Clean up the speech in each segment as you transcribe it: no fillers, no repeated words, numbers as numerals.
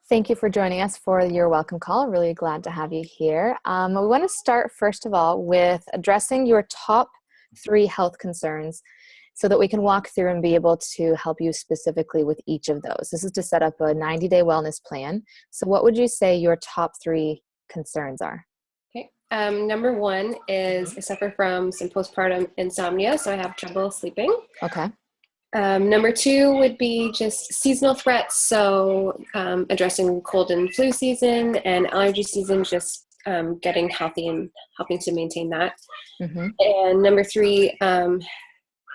Thank you for joining us for your welcome call. Really glad to have you here. We want to start, first of all, with addressing your top 3 health concerns so that we can walk through and be able to help you specifically with each of those. This is to set up a 90-day wellness plan. So what would you say your top 3 concerns are? Okay. Number 1 is I suffer from some postpartum insomnia, so I have trouble sleeping. Okay. Number 2 would be just seasonal threats, so addressing cold and flu season and allergy season, just getting healthy and helping to maintain that. Mm-hmm. And number 3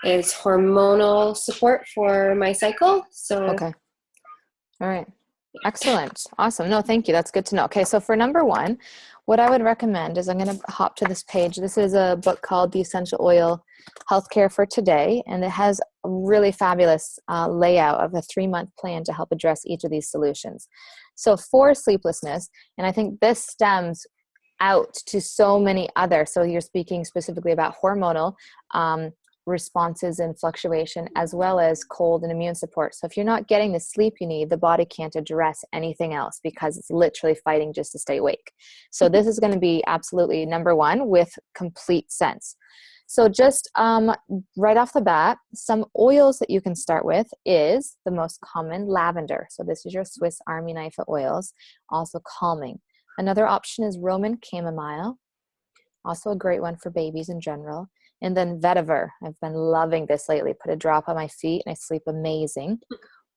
is hormonal support for my cycle. So Okay. All right. Excellent. Awesome. No, thank you. That's good to know. Okay. So for number 1, what I would recommend is I'm going to hop to this page. This is a book called The Essential Oil Healthcare for Today, and it has a really fabulous layout of a 3-month plan to help address each of these solutions. So for sleeplessness, and I think this stems out to so many other, so you're speaking specifically about hormonal responses and fluctuation, as well as cold and immune support. So if you're not getting the sleep you need, the body can't address anything else because it's literally fighting just to stay awake. So this is going to be absolutely number 1 with complete sense. So just right off the bat, some oils that you can start with is the most common, lavender. So this is your Swiss Army knife of oils, also calming. Another option is Roman chamomile, also a great one for babies in general. And then vetiver. I've been loving this lately. Put a drop on my feet and I sleep amazing.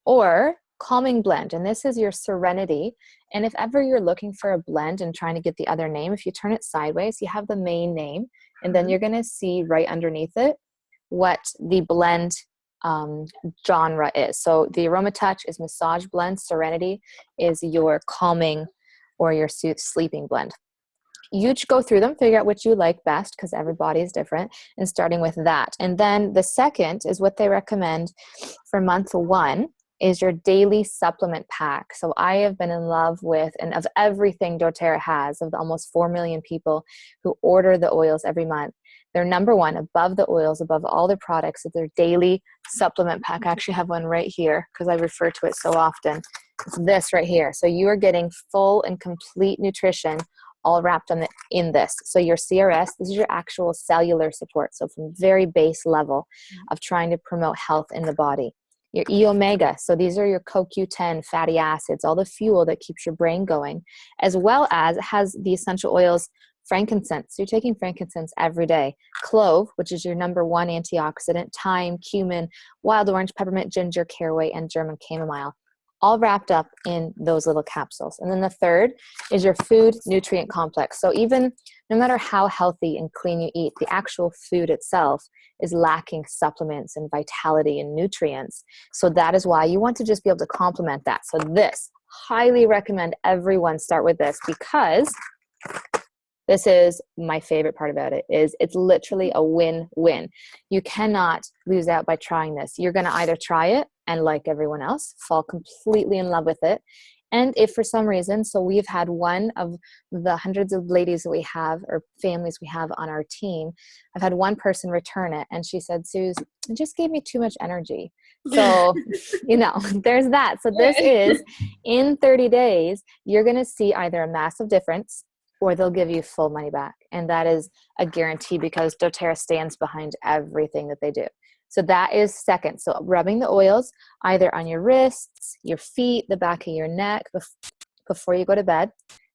Or calming blend. And this is your serenity. And if ever you're looking for a blend and trying to get the other name, if you turn it sideways, you have the main name. And then you're going to see right underneath it what the blend genre is. So the Aroma Touch is massage blend. Serenity is your calming or your sleeping blend. You go through them, figure out which you like best because everybody is different, and starting with that. And then the second is what they recommend for month 1 is your daily supplement pack. So I have been in love with, and of everything doTERRA has, of the almost 4 million people who order the oils every month, they're number 1 above the oils, above all the products, is their daily supplement pack. I actually have one right here because I refer to it so often. It's this right here. So you are getting full and complete nutrition all wrapped in this. So your CRS, this is your actual cellular support. So from very base level of trying to promote health in the body. Your E-omega, so these are your CoQ10 fatty acids, all the fuel that keeps your brain going, as well as it has the essential oils, frankincense. So you're taking frankincense every day. Clove, which is your number 1 antioxidant, thyme, cumin, wild orange, peppermint, ginger, caraway, and German chamomile, all wrapped up in those little capsules. And then the third is your food nutrient complex. So even no matter how healthy and clean you eat, the actual food itself is lacking supplements and vitality and nutrients. So that is why you want to just be able to complement that. So this, highly recommend everyone start with this because this is my favorite part about it, is it's literally a win-win. You cannot lose out by trying this. You're going to either try it and, like everyone else, fall completely in love with it. And if for some reason, so we've had one of the hundreds of ladies that we have, or families we have on our team, I've had one person return it and she said, Suze, it just gave me too much energy. So, there's that. So this is, in 30 days, you're going to see either a massive difference or they'll give you full money back. And that is a guarantee because doTERRA stands behind everything that they do. So that is second. So rubbing the oils either on your wrists, your feet, the back of your neck before you go to bed,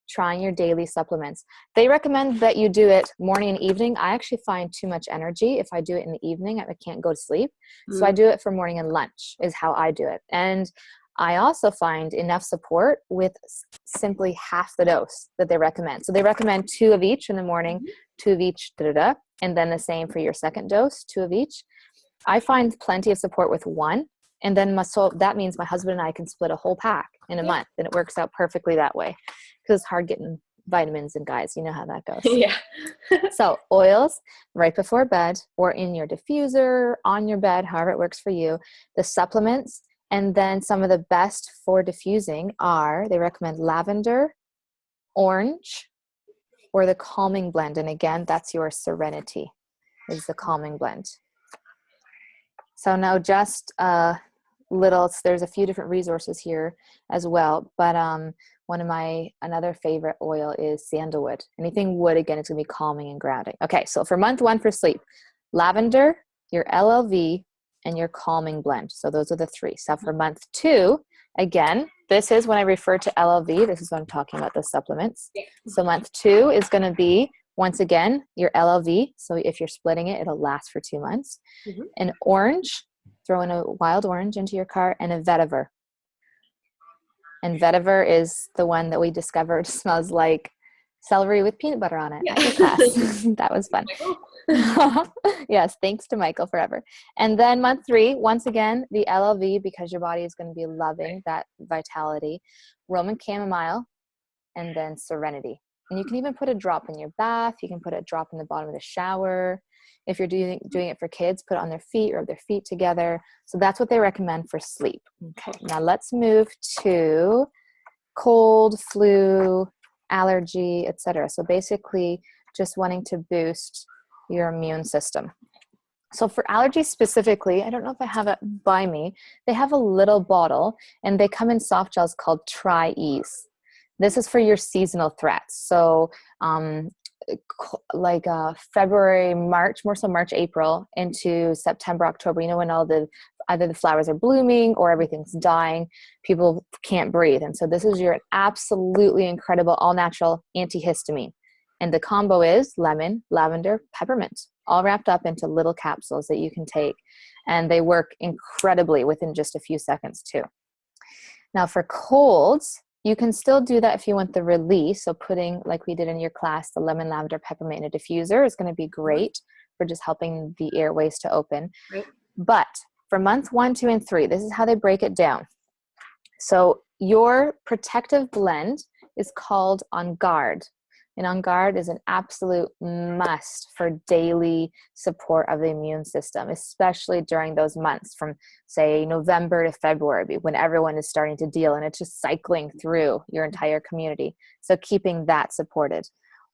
trying your daily supplements. They recommend that you do it morning and evening. I actually find too much energy if I do it in the evening. I can't go to sleep. So I do it for morning and lunch is how I do it. And I also find enough support with simply half the dose that they recommend. So they recommend 2 of each in the morning, 2 of each, and then the same for your second dose, 2 of each. I find plenty of support with 1, and then that means my husband and I can split a whole pack in a month, and it works out perfectly that way because it's hard getting vitamins and guys, you know how that goes. Yeah. So oils right before bed or in your diffuser, on your bed, however it works for you. The supplements, and then some of the best for diffusing are, they recommend lavender, orange, or the calming blend. And again, that's your serenity, is the calming blend. So now just there's a few different resources here as well, but another favorite oil is sandalwood. Anything wood, again, it's gonna be calming and grounding. Okay, so for month 1 for sleep, lavender, your LLV, and your calming blend. So those are the 3. So for month 2, again, this is when I refer to LLV, this is when I'm talking about the supplements. So month 2 is gonna be, once again, your LLV. So if you're splitting it, it'll last for 2 months. An orange, throw in a wild orange into your cart, and a vetiver. And vetiver is the one that we discovered smells like celery with peanut butter on it at your class. That was fun. Yes, thanks to Michael forever. And then month 3, once again, the LLV, because your body is going to be loving that vitality, Roman chamomile, and then serenity. And you can even put a drop in your bath. You can put a drop in the bottom of the shower. If you're doing it for kids, put it on their feet, rub their feet together. So that's what they recommend for sleep. Okay, now let's move to cold, flu, allergy, etc. So basically just wanting to boost your immune system. So for allergies specifically, I don't know if I have it by me, they have a little bottle and they come in soft gels called Tri-Ease. This is for your seasonal threats. So February, March, more so March, April into September, October, when either the flowers are blooming or everything's dying, people can't breathe. And so this is your absolutely incredible all natural antihistamine. And the combo is lemon, lavender, peppermint, all wrapped up into little capsules that you can take. And they work incredibly within just a few seconds too. Now for colds, you can still do that if you want the release. So putting, like we did in your class, the lemon, lavender, peppermint in a diffuser is going to be great for just helping the airways to open. Right. But for month 1, 2, and 3, this is how they break it down. So your protective blend is called On Guard. And On Guard is an absolute must for daily support of the immune system, especially during those months from, say, November to February, when everyone is starting to deal and it's just cycling through your entire community. So keeping that supported.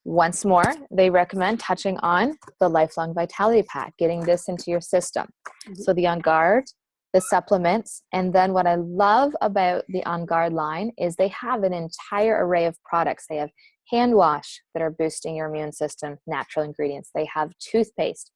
Once more, they recommend touching on the Lifelong Vitality Pack, getting this into your system. So the On Guard, the supplements, and then what I love about the On Guard line is they have an entire array of products. They have hand wash that are boosting your immune system, natural ingredients. They have toothpaste,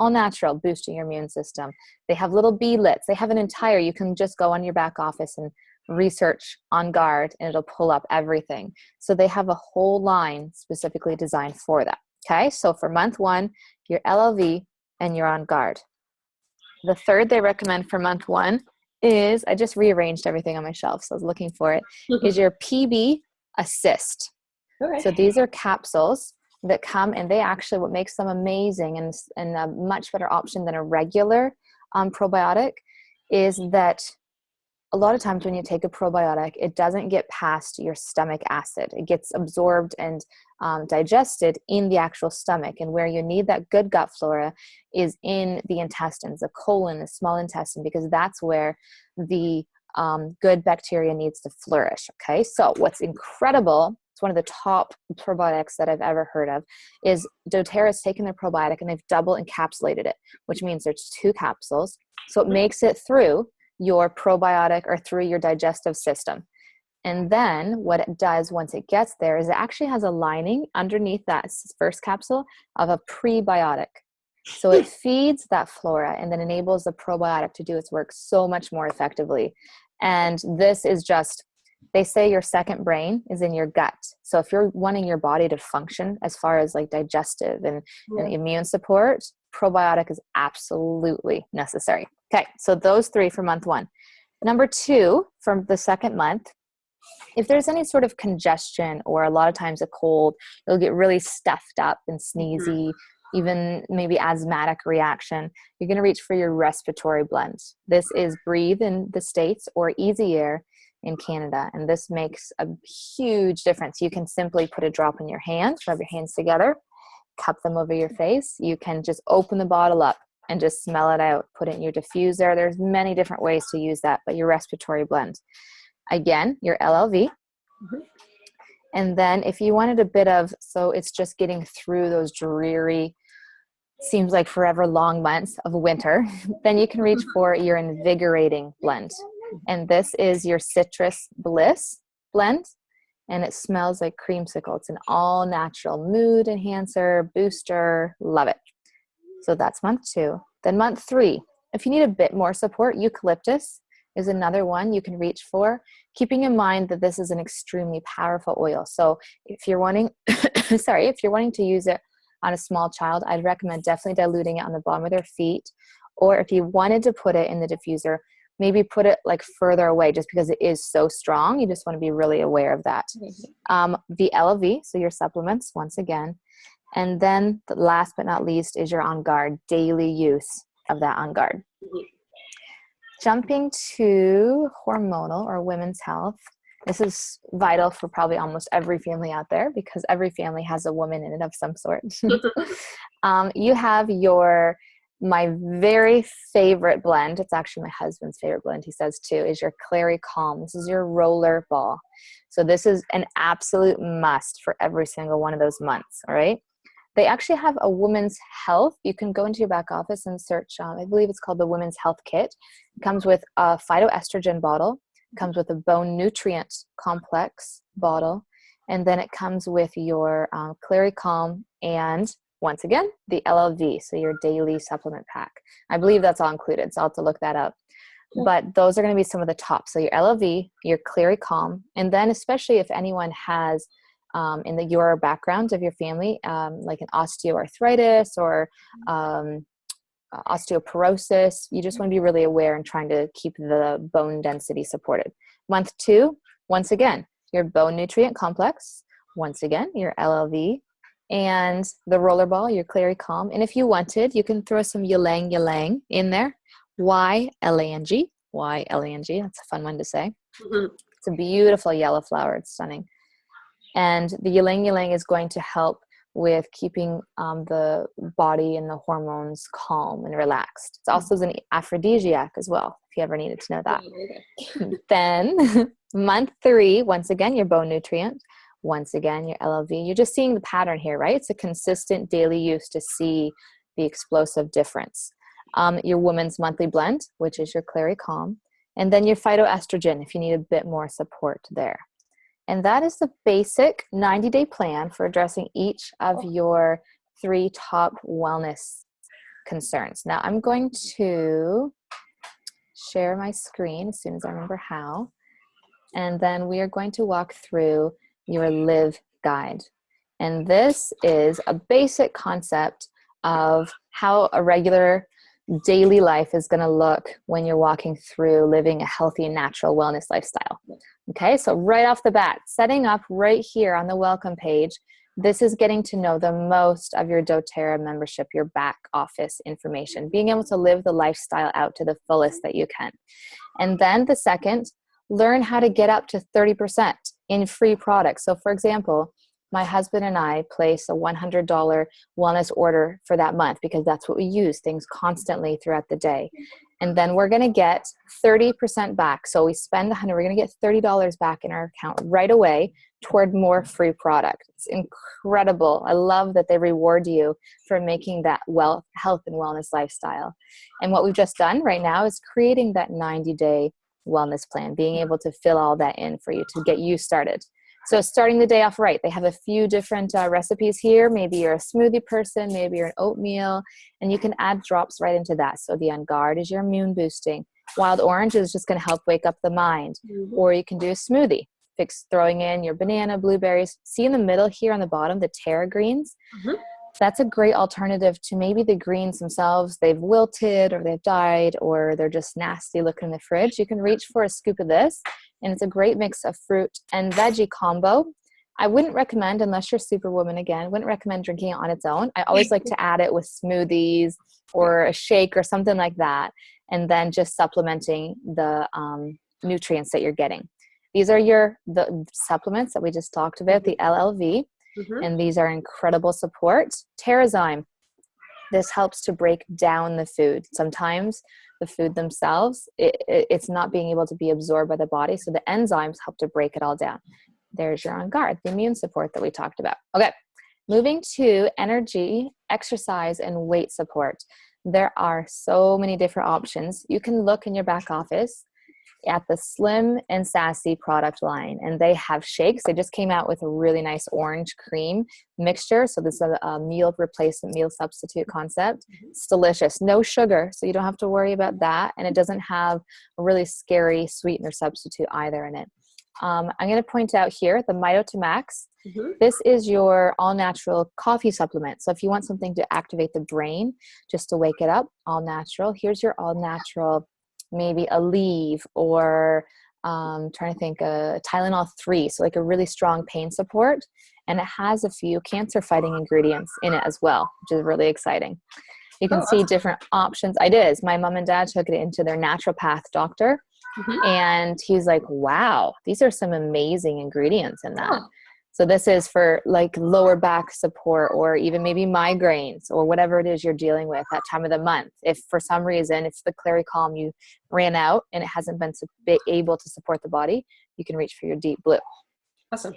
all natural, boosting your immune system. They have little beadlets. They have an entire, you can just go on your back office and research On Guard and it'll pull up everything. So they have a whole line specifically designed for that. Okay, so for month 1, your LLV and your On Guard. The third they recommend for month 1 is, I just rearranged everything on my shelf, so I was looking for it, is your PB Assist. Okay. So these are capsules that come, and they actually, what makes them amazing and a much better option than a regular probiotic is that a lot of times when you take a probiotic, it doesn't get past your stomach acid. It gets absorbed and digested in the actual stomach. And where you need that good gut flora is in the intestines, the colon, the small intestine, because that's where the good bacteria needs to flourish. Okay, so what's incredible, it's one of the top probiotics that I've ever heard of, is doTERRA's taken their probiotic and they've double encapsulated it, which means there's 2 capsules. So it makes it through your probiotic or through your digestive system. And then what it does once it gets there is it actually has a lining underneath that first capsule of a prebiotic. So it feeds that flora and then enables the probiotic to do its work so much more effectively. And this is just, they say your second brain is in your gut. So if you're wanting your body to function as far as like digestive and immune support, probiotic is absolutely necessary. Okay, so those 3 for month 1. Number 2, from the second month, if there's any sort of congestion or a lot of times a cold, you'll get really stuffed up and sneezy, even maybe asthmatic reaction, you're going to reach for your respiratory blend. This is Breathe in the States or Easy Air in Canada, and this makes a huge difference. You can simply put a drop in your hand, rub your hands together, cup them over your face. You can just open the bottle up and just smell it out, put it in your diffuser. There's many different ways to use that, but your respiratory blend. Again, your LLV. And then if you wanted a bit of, so it's just getting through those dreary seems like forever long months of winter, then you can reach for your invigorating blend. And this is your Citrus Bliss blend. And it smells like creamsicle. It's an all natural mood enhancer, booster. Love it. So that's month 2. Then month 3, if you need a bit more support, eucalyptus is another one you can reach for, keeping in mind that this is an extremely powerful oil. So if you're wanting, if you're wanting to use it on a small child, I'd recommend definitely diluting it on the bottom of their feet. Or if you wanted to put it in the diffuser, maybe put it like further away just because it is so strong. You just want to be really aware of that. The LV, so your supplements, once again. And then the last but not least is your On Guard, daily use of that On Guard. Jumping to hormonal or women's health. This is vital for probably almost every family out there because every family has a woman in it of some sort. You have my very favorite blend. It's actually my husband's favorite blend, he says too, is your Clary Calm. This is your roller ball. So this is an absolute must for every single one of those months, all right? They actually have a women's health. You can go into your back office and search, I believe it's called the Women's Health Kit. It comes with a phytoestrogen bottle. It comes with a bone nutrient complex bottle. And then it comes with your Clary Calm and, once again, the LLV, so your daily supplement pack. I believe that's all included, so I'll have to look that up. But those are going to be some of the top. So your LLV, your Clary Calm, and then especially if anyone has in your background of your family, like an osteoarthritis or osteoporosis, you just want to be really aware and trying to keep the bone density supported. Month 2, once again, your bone nutrient complex, once again, your LLV, and the rollerball, your Clary Calm. And if you wanted, you can throw some ylang ylang in there. Y-L-A-N-G. Y-L-A-N-G. That's a fun one to say. Mm-hmm. It's a beautiful yellow flower. It's stunning. And the ylang ylang is going to help with keeping the body and the hormones calm and relaxed. It's also an aphrodisiac as well, if you ever needed to know that. Then month 3, once again, your bone nutrient. Once again, your LLV. You're just seeing the pattern here, right? It's a consistent daily use to see the explosive difference. Your woman's monthly blend, which is your Clary Calm. And then your phytoestrogen, if you need a bit more support there. And that is the basic 90-day plan for addressing each of your 3 top wellness concerns. Now, I'm going to share my screen as soon as I remember how. And then we are going to walk through your Live Guide. And this is a basic concept of how a regular daily life is going to look when you're walking through living a healthy and natural wellness lifestyle. Okay, so right off the bat, setting up right here on the welcome page, this is getting to know the most of your doTERRA membership, your back office information, being able to live the lifestyle out to the fullest that you can. And then the second, learn how to get up to 30% in free products. So for example, my husband and I place a $100 wellness order for that month because that's what we use things constantly throughout the day. And then we're going to get 30% back. So we spend $100, we're going to get $30 back in our account right away toward more free product. It's incredible. I love that they reward you for making that health and wellness lifestyle. And what we've just done right now is creating that 90-day wellness plan, being able to fill all that in for you to get you started. So starting the day off right, they have a few different recipes here. Maybe you're a smoothie person, maybe you're an oatmeal, and you can add drops right into that. So the On Guard is your immune boosting. Wild Orange is just going to help wake up the mind. Mm-hmm. Or you can do a smoothie, throwing in your banana, blueberries. See in the middle here on the bottom, the Terra greens? Mm-hmm. That's a great alternative to maybe the greens themselves. They've wilted or they've died or they're just nasty looking in the fridge. You can reach for a scoop of this, and it's a great mix of fruit and veggie combo. I wouldn't recommend, unless you're Superwoman again, wouldn't recommend drinking it on its own. I always like to add it with smoothies or a shake or something like that, and then just supplementing the nutrients that you're getting. These are the supplements that we just talked about, the LLV. Mm-hmm. And these are incredible support. Terrazyme. This helps to break down the food. Sometimes the food themselves, it's not being able to be absorbed by the body. So the enzymes help to break it all down. There's your On Guard, the immune support that we talked about. Okay. Moving to energy, exercise, and weight support. There are so many different options. You can look in your back office at the Slim and Sassy product line, and they have shakes. They just came out with a really nice orange cream mixture. So this is a meal replacement, meal substitute concept. It's delicious. No sugar, so you don't have to worry about that. And it doesn't have a really scary sweetener substitute either in it. I'm going to point out here the Mito2Max. This is your all-natural coffee supplement. So if you want something to activate the brain, just to wake it up, all natural, here's your all-natural, maybe a Aleve, or trying to think, Tylenol 3, so like a really strong pain support. And it has a few cancer-fighting ingredients in it as well, which is really exciting. You can see different options. It is. My mom and dad took it into their naturopath doctor, and he's like, wow, these are some amazing ingredients in that. So this is for like lower back support, or even maybe migraines, or whatever it is you're dealing with that time of the month. If for some reason, if the Clary Calm you ran out and it hasn't been able to support the body, you can reach for your Deep Blue. Awesome.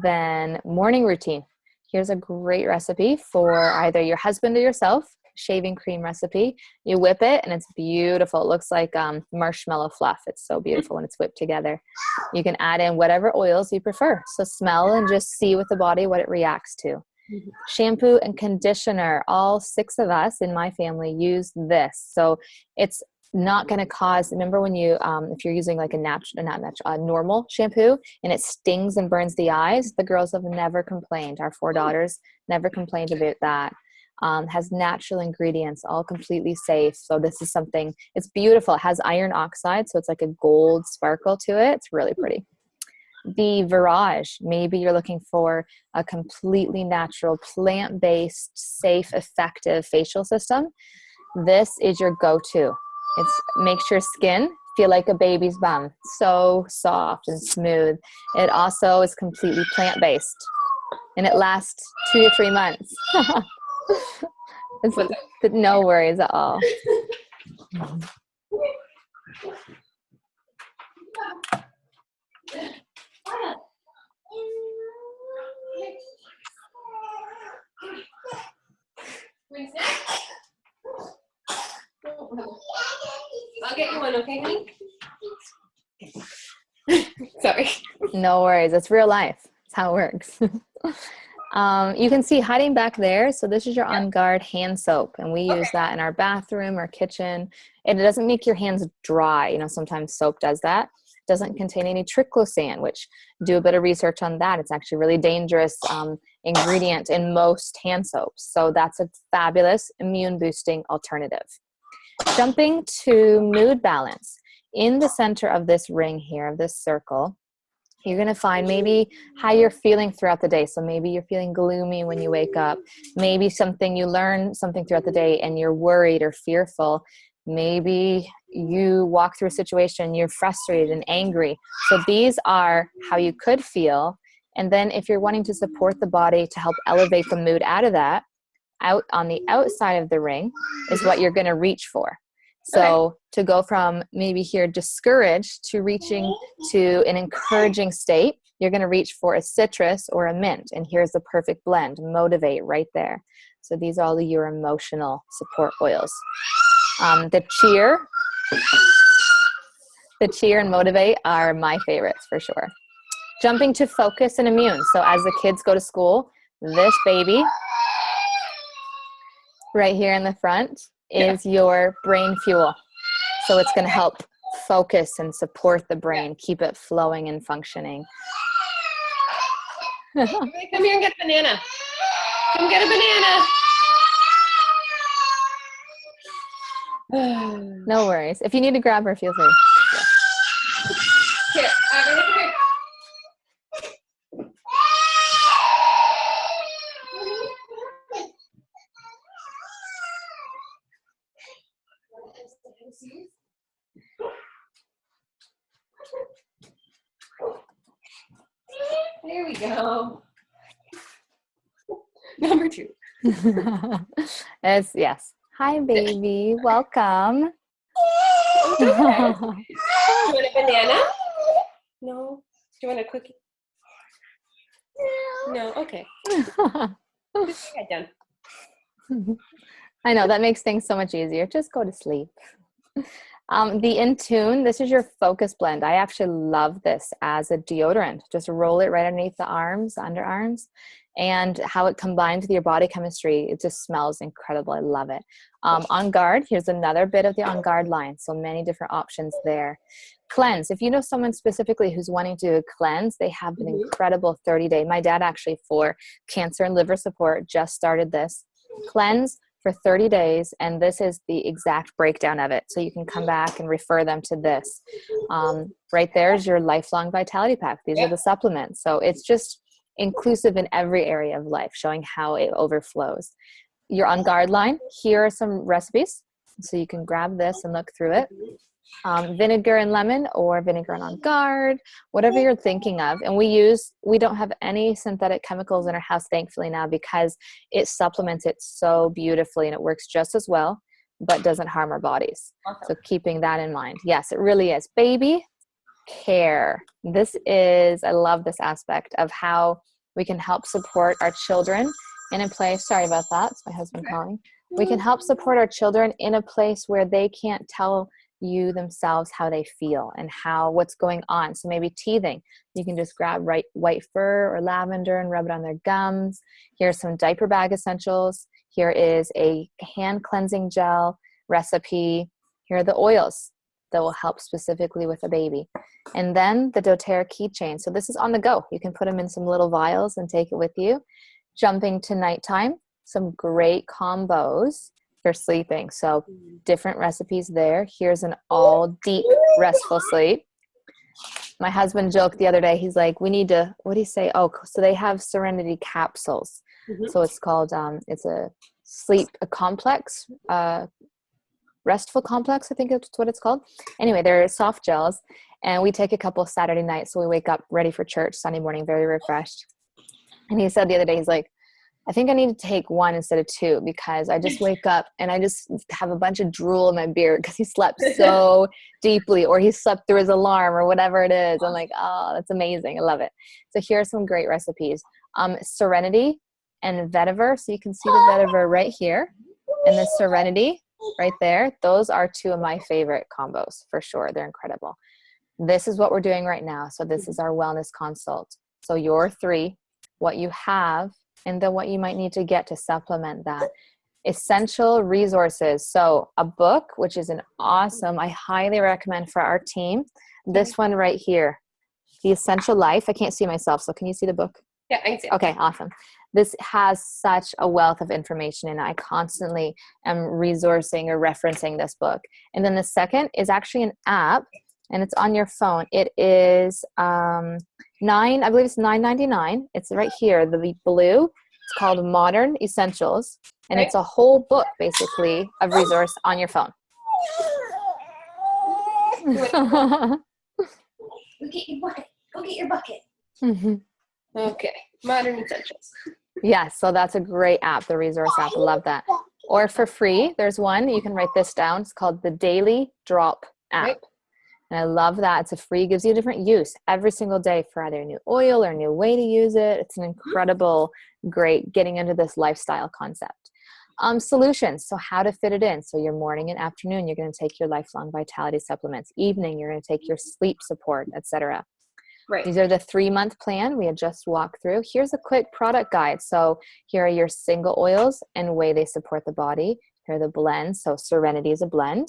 Then morning routine. Here's a great recipe for either your husband or yourself. Shaving cream recipe. You whip it and it's beautiful. It looks like marshmallow fluff. It's so beautiful when it's whipped together. You can add in whatever oils you prefer. So smell and just see with the body what it reacts to. Shampoo and conditioner. All 6 of us in my family use this. So it's not going to cause, remember when you, if you're using like a normal shampoo and it stings and burns the eyes, the girls have never complained. Our 4 daughters never complained about that. Has natural ingredients, all completely safe. So this is something, it's beautiful. It has iron oxide, so it's like a gold sparkle to it. It's really pretty. The Virage, maybe you're looking for a completely natural, plant-based, safe, effective facial system. This is your go-to. It makes your skin feel like a baby's bum. So soft and smooth. It also is completely plant-based, and it lasts 2 to 3 months. No worries at all. I'll get you one, okay, honey? Sorry. No worries. It's real life. It's how it works. You can see hiding back there. So this is your On Guard hand soap, and we use that in our bathroom or kitchen. And it doesn't make your hands dry. You know, sometimes soap does that. It doesn't contain any triclosan, which do a bit of research on that. It's actually a really dangerous ingredient in most hand soaps. So that's a fabulous immune boosting alternative. Jumping to mood balance. In the center of this ring here, of this circle, you're going to find maybe how you're feeling throughout the day. So maybe you're feeling gloomy when you wake up. Maybe something you learn something throughout the day and you're worried or fearful. Maybe you walk through a situation, you're frustrated and angry. So these are how you could feel. And then if you're wanting to support the body to help elevate the mood out of that, out on the outside of the ring is what you're going to reach for. So to go from maybe here discouraged to reaching to an encouraging state, you're going to reach for a citrus or a mint. And here's the perfect blend, Motivate, right there. So these are all your emotional support oils. The cheer and Motivate are my favorites for sure. Jumping to focus and immune. So as the kids go to school, this baby right here in the front is your brain fuel. So it's going to help focus and support the brain, keep it flowing and functioning. Come here and get a banana. Come get a banana. No worries. If you need to grab her, feel free. Here, here. There we go. Number 2. Yes. Hi, baby. Welcome. Do you want a banana? No. Do you want a cookie? No. Okay. Get done. I know, that makes things so much easier. Just go to sleep. The Intune, this is your focus blend. I actually love this as a deodorant. Just roll it right underneath the arms, underarms, and how it combines with your body chemistry. It just smells incredible. I love it. On Guard, here's another bit of the On Guard line. So many different options there. Cleanse. If you know someone specifically who's wanting to cleanse, they have an incredible 30-day. My dad actually, for cancer and liver support, just started this. Cleanse for 30 days, and this is the exact breakdown of it. So you can come back and refer them to this. Right there is your Lifelong Vitality Pack. These are the supplements. So it's just inclusive in every area of life, showing how it overflows. Your On Guard line, here are some recipes. So you can grab this and look through it. Vinegar and lemon, or vinegar and On Guard, whatever you're thinking of. And we don't have any synthetic chemicals in our house, thankfully, now, because it supplements it so beautifully and it works just as well, but doesn't harm our bodies. So keeping that in mind. Yes, it really is. Baby care. I love this aspect of how we can help support our children in a place. Sorry about that. It's my husband calling. We can help support our children in a place where they can't tell you themselves how they feel and what's going on. So maybe teething, you can just grab white fur or lavender and rub it on their gums. Here's some diaper bag essentials. Here is a hand cleansing gel recipe. Here are the oils that will help specifically with a baby. And then the doTERRA keychain. So this is on the go. You can put them in some little vials and take it with you. Jumping to nighttime, some great combos for sleeping. So different recipes there. Here's an all deep restful sleep. My husband joked the other day, he's like, we need to, what do you say? Oh, so they have Serenity capsules. So it's called, it's a complex, restful complex, I think that's what it's called. Anyway, they're soft gels, and we take a couple Saturday nights. So we wake up ready for church Sunday morning, very refreshed. And he said the other day, he's like, I think I need to take one instead of two, because I just wake up and I just have a bunch of drool in my beard because he slept so deeply, or he slept through his alarm, or whatever it is. I'm like, oh, that's amazing. I love it. So here are some great recipes. Serenity and vetiver. So you can see the vetiver right here and the Serenity right there. Those are two of my favorite combos for sure. They're incredible. This is what we're doing right now. So this is our wellness consult. So your 3, what you have, and then what you might need to get to supplement that. Essential resources. So a book, which is I highly recommend for our team. This one right here, The Essential Life. I can't see myself, so can you see the book? Yeah, I can see it. Okay, awesome. This has such a wealth of information, and I constantly am resourcing or referencing this book. And then the second is actually an app, and it's on your phone. It is I believe it's $9.99. It's right here, the blue. It's called Modern Essentials, and it's a whole book basically of resource on your phone. Go get your bucket. Go get your bucket. Okay, Modern Essentials. Yes, so that's a great app, the resource app. I love that. Or for free, there's one, you can write this down. It's called the Daily Drop app. Right. And I love that. It's a free, gives you a different use every single day for either a new oil or a new way to use it. It's an incredible, great getting into this lifestyle concept. Solutions. So how to fit it in. So your morning and afternoon, you're going to take your Lifelong Vitality supplements. Evening, you're going to take your sleep support, etc. Right. These are the 3-month plan we had just walked through. Here's a quick product guide. So here are your single oils and way they support the body. Here are the blends. So Serenity is a blend.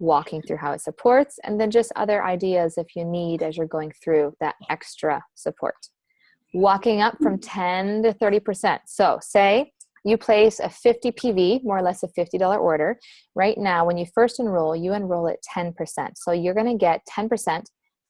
Walking through how it supports, and then just other ideas if you need as you're going through that extra support. Walking up from 10 to 30%. So say you place a 50 PV, more or less a $50 order. Right now, when you first enroll, you enroll at 10%. So you're going to get 10%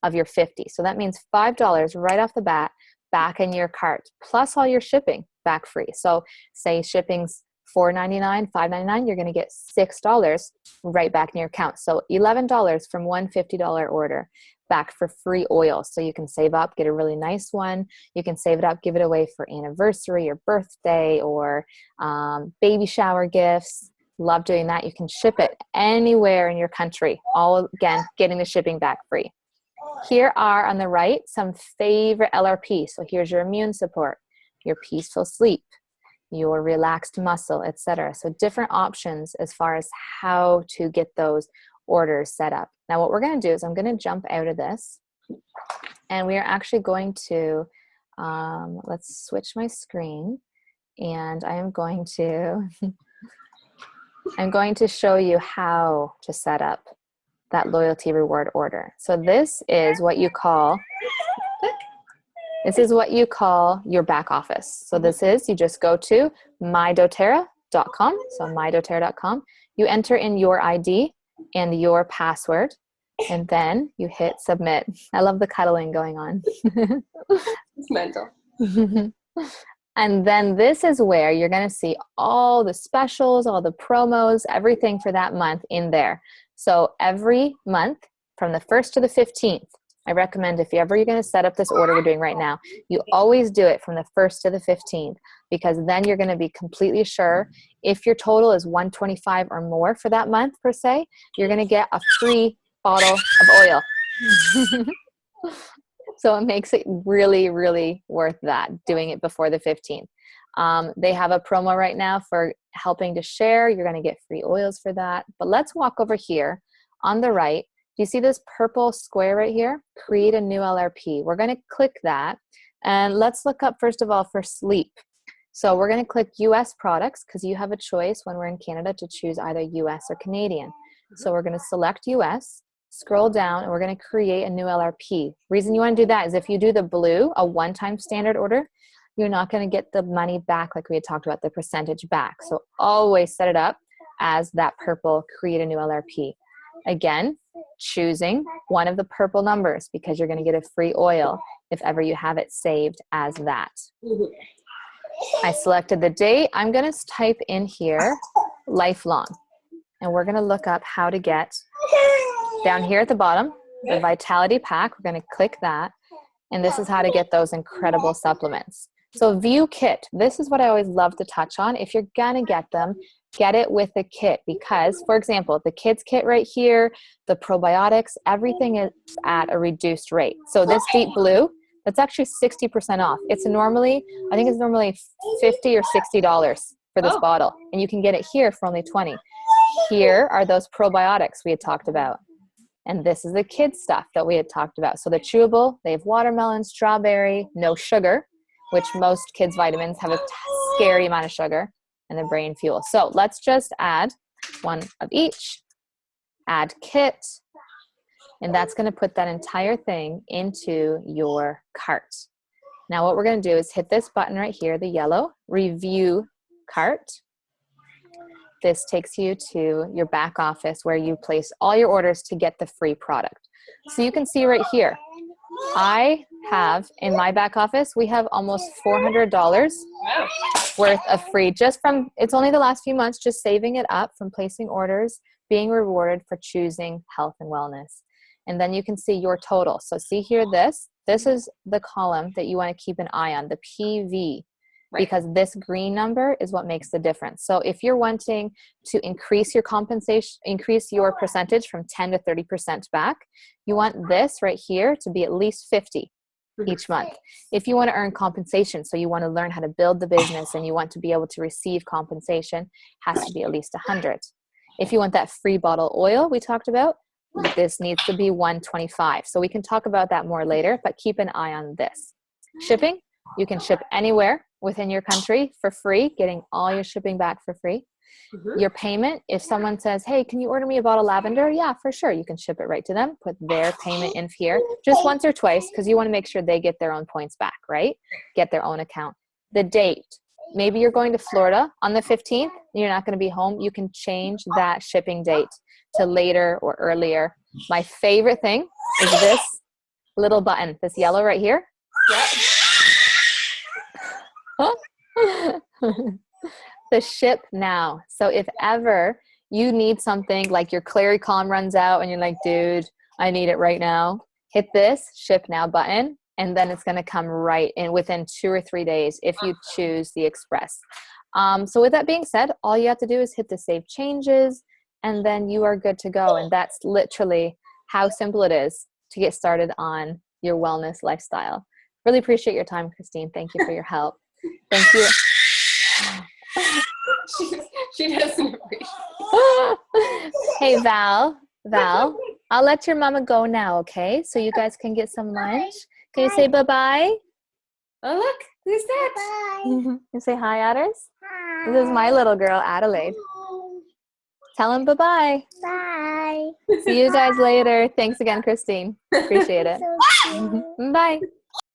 of your 50. So that means $5 right off the bat back in your cart, plus all your shipping back free. So say shipping's $4.99, $5.99, you're going to get $6 right back in your account. So $11 from one $50 order back for free oil. So you can save up, get a really nice one. You can save it up, give it away for anniversary or birthday or baby shower gifts. Love doing that. You can ship it anywhere in your country. All, again, getting the shipping back free. Here are on the right some favorite LRP. So here's your immune support, your peaceful sleep, your relaxed muscle, etc. So different options as far as how to get those orders set up. Now what we're going to do is I'm going to jump out of this, and we are actually going to, let's switch my screen, and I am going to, I'm going to show you how to set up that loyalty reward order. So this is what you call your back office. So this is, you just go to mydoterra.com. So mydoterra.com. You enter in your ID and your password, and then you hit submit. I love the cuddling going on. It's mental. And then this is where you're going to see all the specials, all the promos, everything for that month in there. So every month from the 1st to the 15th, I recommend if you're going to set up this order we're doing right now, you always do it from the 1st to the 15th, because then you're going to be completely sure if your total is 125 or more for that month per se, you're going to get a free bottle of oil. So it makes it really, really worth that, doing it before the 15th. They have a promo right now for helping to share. You're going to get free oils for that. But let's walk over here on the right. Do you see this purple square right here? Create a new LRP. We're going to click that. And let's look up, first of all, for sleep. So we're going to click US products, because you have a choice when we're in Canada to choose either US or Canadian. So we're going to select US. Scroll down, and we're going to create a new LRP. Reason you want to do that is if you do the blue, a one-time standard order, you're not going to get the money back like we had talked about, the percentage back. So always set it up as that purple, create a new LRP. Again, choosing one of the purple numbers, because you're going to get a free oil if ever you have it saved as that. I selected the date. I'm going to type in here lifelong, and we're going to look up how to get down here at the bottom, the Vitality Pack. We're going to click that, and this is how to get those incredible supplements. So View Kit, this is what I always love to touch on. If you're going to get them, get it with a kit, because, for example, the kids kit right here, the probiotics, everything is at a reduced rate. So this deep blue, that's actually 60% off. It's normally, I think it's normally $50 or $60 for this bottle, and you can get it here for only $20. Here are those probiotics we had talked about. And this is the kids stuff that we had talked about. So the chewable, they have watermelon, strawberry, no sugar, which most kids' vitamins have a scary amount of sugar, and the brain fuel. So let's just add one of each, add kit, and that's going to put that entire thing into your cart. Now what we're going to do is hit this button right here, the yellow, review cart. This takes you to your back office where you place all your orders to get the free product. So you can see right here, I have in my back office, we have almost $400 worth of free, just from, it's only the last few months, just saving it up from placing orders, being rewarded for choosing health and wellness. And then you can see your total. So see here, this is the column that you want to keep an eye on, the PV. Right. Because this green number is what makes the difference. So if you're wanting to increase your compensation, increase your percentage from 10 to 30% back, you want this right here to be at least 50 each month. If you want to earn compensation, so you want to learn how to build the business and you want to be able to receive compensation, has to be at least 100. If you want that free bottle oil we talked about, this needs to be 125. So we can talk about that more later, but keep an eye on this. Shipping, you can ship anywhere within your country for free, getting all your shipping back for free. Your payment, if someone says, hey, can you order me a bottle of lavender? Yeah, for sure. You can ship it right to them, put their payment in here just once or twice, because you want to make sure they get their own points back, right? Get their own account. The date, maybe you're going to Florida on the 15th, you're not going to be home. You can change that shipping date to later or earlier. My favorite thing is this little button, this yellow right here. The ship now. So if ever you need something, like your Clary Calm runs out and you're like, dude, I need it right now, hit this ship now button, and then it's going to come right in within 2 or 3 days if you choose the express. So with that being said, all you have to do is hit the save changes, and then you are good to go. And that's literally how simple it is to get started on your wellness lifestyle. Really appreciate your time, Christine. Thank you for your help. Thank you. she doesn't appreciate. Hey, Val, I'll let your mama go now, okay? So you guys can get some lunch. Can you say bye-bye? Oh, look, who's that? You say hi, Adders? This is my little girl, Adelaide. Tell him bye-bye. Bye. See you guys later. Thanks again, Christine. Appreciate it. Bye.